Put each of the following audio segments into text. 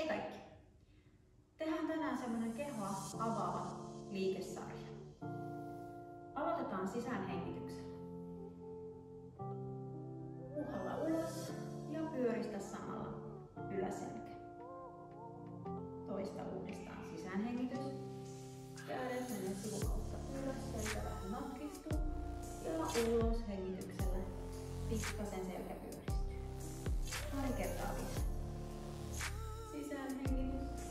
Hei kaikki! Tehdään tänään semmonen kehoa avaava liikesarja. Aloitetaan sisäänhengityksellä. Puhalla ulos ja pyöristä samalla yläselkä. Toista uudestaan sisäänhengitys. Kädet menee sivukautta ylös, selkä vähän notkistuu. Ja ulos hengityksellä pikkasen selkä pyöristyy. Pari kertaa vielä. Sisäänhengitys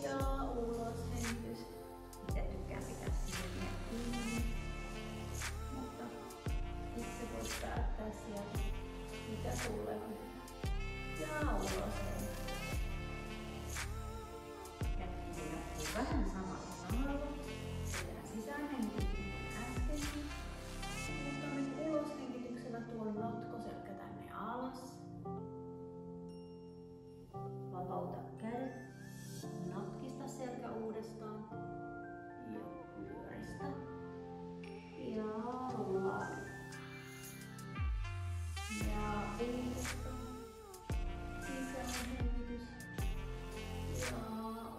ja ulos hengitys. Itse tykkään pitää silmiä kiinni, mutta itse voit päättää sieltä, mitä sulle on. Ja ulos hengitys. Jätkin jatkuu vähän samalla tavalla. Tehdään sisäänhengitys äskenkin. Mutta nyt ulos hengityksellä tuon notkoselkä tänne alas. Vapauta kädet, notkista selkä uudestaan ja pyöristä ja rullaa ja uudestaan sisäänhengitys ja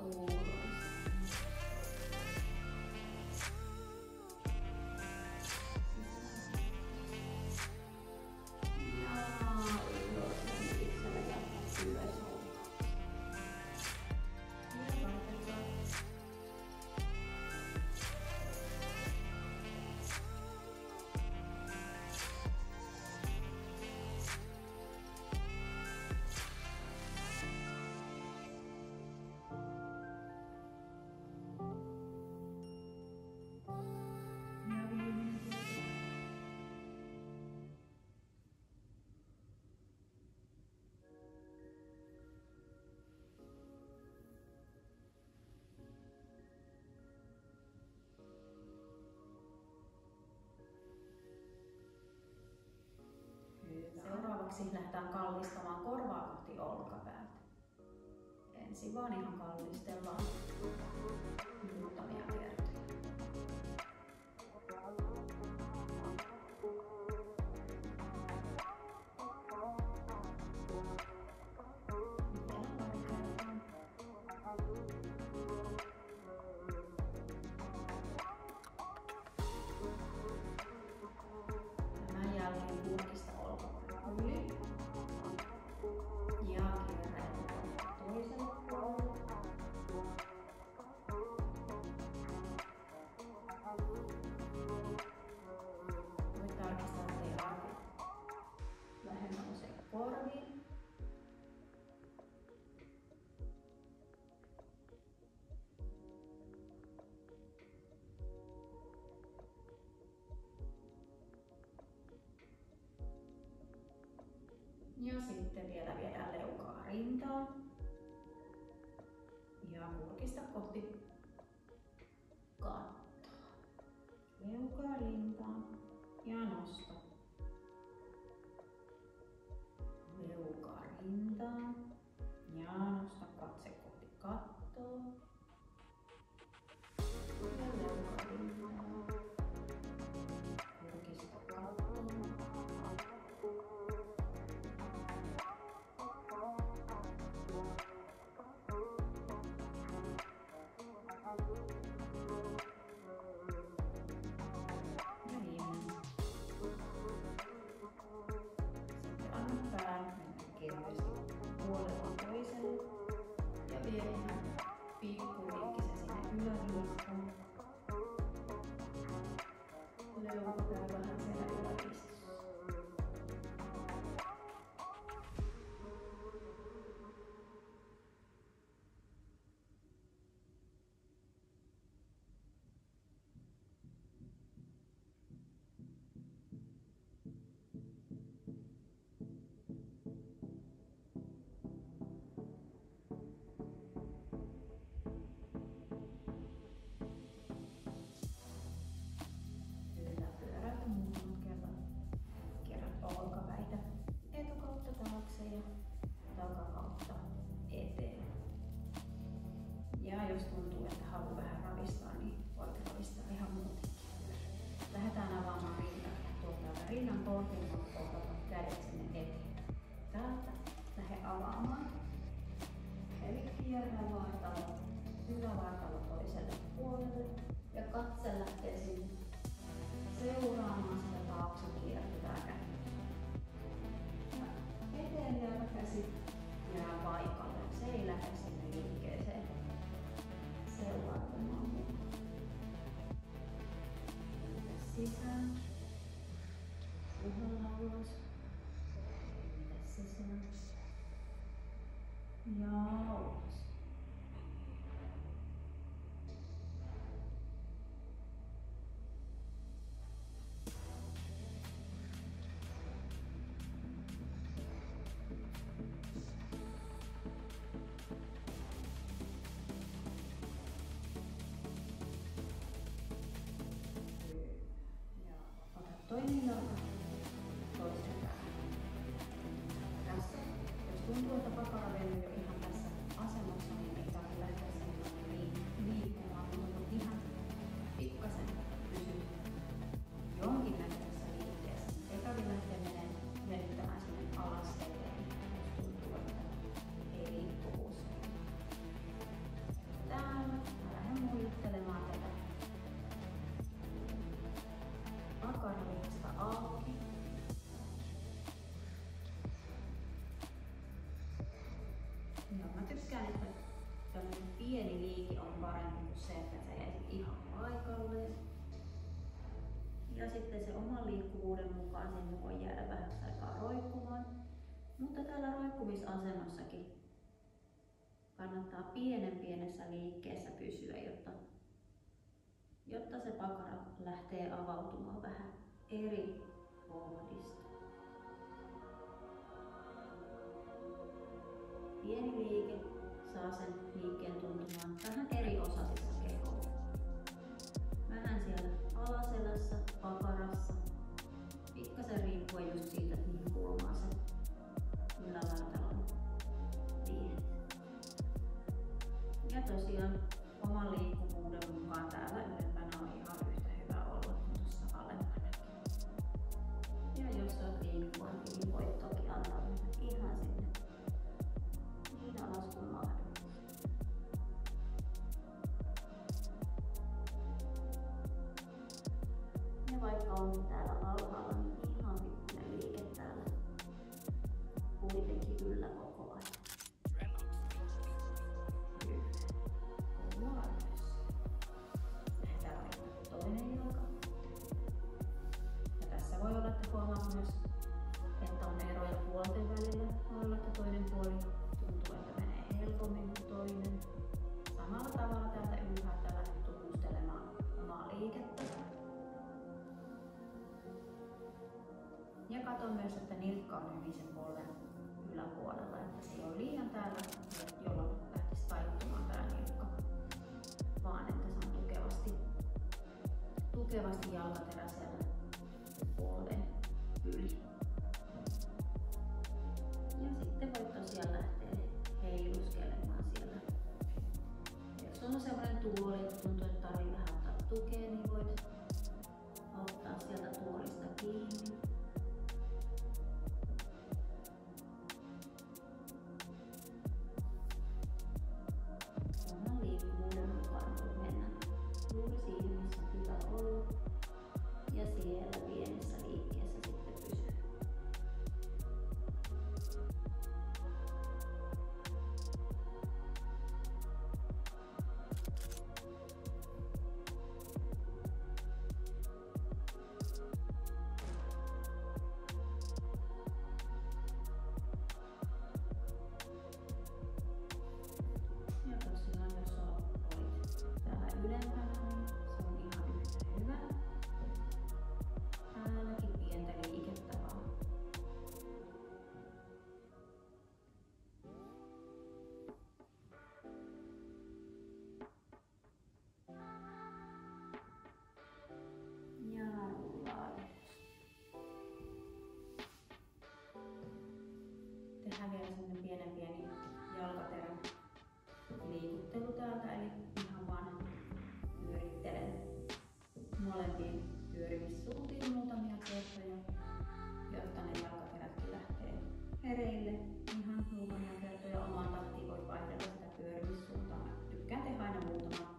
ulos hengityksellä jatka ylös. Seuraavaksi lähdetään kallistamaan korvaa kohti olkapäätä. Ensin vaan ihan kallistellaan muutamia kertoja. Tämän jälkeen kurkista olkapäin yli ja kierrellään toiselle puolelle. Voit tarkistaa, ettei arvi lähde nousee korviin. Ja sitten vielä viedään leukaa rintaan ja kurkista kohti kattoa. Leukaa rintaan ja nosta. Leukaa rintaan ja nosta katse kohti kattoa. Ja leukaa rintaan. Kurkista kattoa. Ja ulos. Toinen jalka toisen päälle. Tässä, jos tuntuu, että pakara venyy jo ihan tässä asennossa, niin ei tarvitse lähteä sen liikkumaan, mutta ihan pikkasen pysyy jonkinnäköisessä liikkeessä. Eikä lähteä venyttämään sinne alas eteen, jos tuntuu, että ei liikkuvuus. Täällä mä lähden muijuttelemaan tätä pakaralihasta auki. Ja mä tykkään, että tämmöinen pieni liike on parempi kuin se, että sä jäisit ihan paikalleen. Ja sitten se oman liikkuvuuden mukaan sinne voi jäädä vähäksi aikaa roikkumaan. Mutta täällä roikkumisasennossakin kannattaa pienessä liikkeessä pysyä, jotta se pakara lähtee avautumaan vähän eri kohdista. Pieni liike saa sen liikkeen tuntumaan vähän eri osasissa kehoa. Vähän siellä alaselässä, pakarassa, pikkasen riippuen just siitä, että mihin kulmaa se ylävartalon viedät. Ja tosiaan oman liikkuvuuden mukaan täällä ylempänä on ihan yhtä hyvä olla kuin tuossa alempanakin. Ja jos olet liikkuvankin, niin voit toki antaa ihan sinne niin alas kuin mahdollista. Ja vaikka on täällä alhaalla, niin ihan pikkuinen liike täällä kuitenkin yllä koko ajan. Toinen jalka. Ja tässä voi olla, että huomaat myös, että on eroja puolten välillä. Voi olla, että toinen puoli tuntuu, että menee helpommin kuin toinen. Samalla tavalla täältä ylhäältä lähdet tunnustelemaan omaa liikettä. Ja katso myös, että nilkka on hyvin sen polven yläpuolella, että se ei ole liian täällä, jolloin lähtisi taittumaan tää nilkka, vaan että se on tukevasti jalkaterä siellä polven yli. Ja sitten voit tosiaan lähteä heiluskelemaan siellä. Jos on sellainen tuoli, että tuntuu, että tarvitsee vähän ottaa tukea, niin voit ottaa sieltä tuolista kiinni. Oman liikkuvuuden mukaan voit mennä juuri siihen, missä on hyvä olla. Ja siellä pienessä liikkeessä sitten pysyy. Ja tosiaan, jos olit täällä ylempänä, niin se on ihan yhtä hyvä. Täälläkin pientä liikettä vaan. Ja rullaa ylös. Tehdään vielä sellainen pieni jalkaterän liikuttelu täältä, eli ihan vaan pyörittelen molempiin pyörimissuuntiin muutamia kertoja, jotta ne jalkaterätkin lähtee hereille. Ihan muutamia kertoja omaan tahtiin voi vaihdella sitä pyörimissuuntaa. Mä tykkään tehdä aina muutama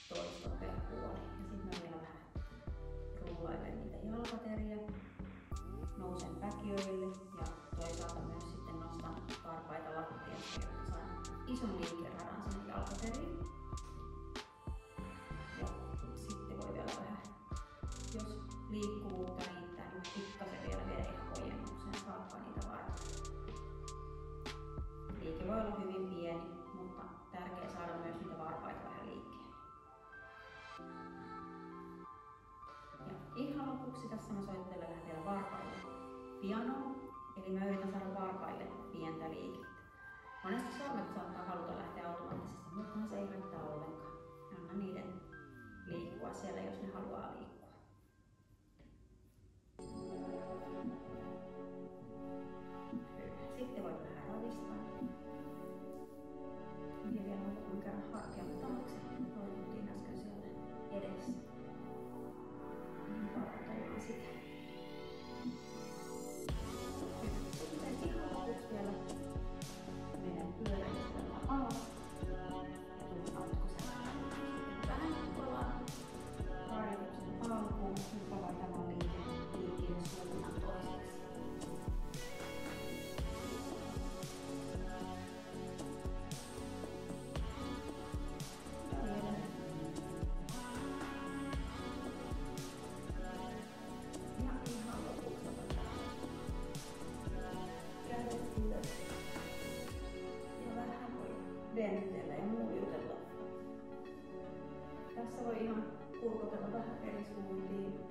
toisto per puoli. Ja sitten mä vielä vähän rullailen niitä jalkateriä. Nousen päkiöille ja toisaalta myös sitten nostan varpaita lattiasta, jotta saan ison liikeradan sinne jalkateriin. Ja sitten voi vielä vähän, jos liikkuvuutta riittää, niin pikkasen vielä viedä ihan ojennuksen saakka niitä varpaita. Liike voi olla hyvin mä soittelen vielä varpaille pianoa, eli mä yritän saada varpaille pientä liikettä. Monesti sormet saattaa haluta lähteä automaattisesti, mutta se ei haittaa ollenkaan. Anna niiden liikkua siellä, jos ne haluaa liikkua. Sitten voit vähän ravistaa. Ja vielä muutaman kerran hartian taakse. Toivottiin äsken siellä edessä. Palautellaan sitä. Sitten ihan lopuksi vielä meidän pyöräilystä alas. Ja tunnautko sä vähän palaan harjoituksen alkuun. Nyt vaihdamaan liikkeen suunnan toiseksi. Venytellä ja muljutella. Tässä voi ihan kurkotella vähän eri suuntiin.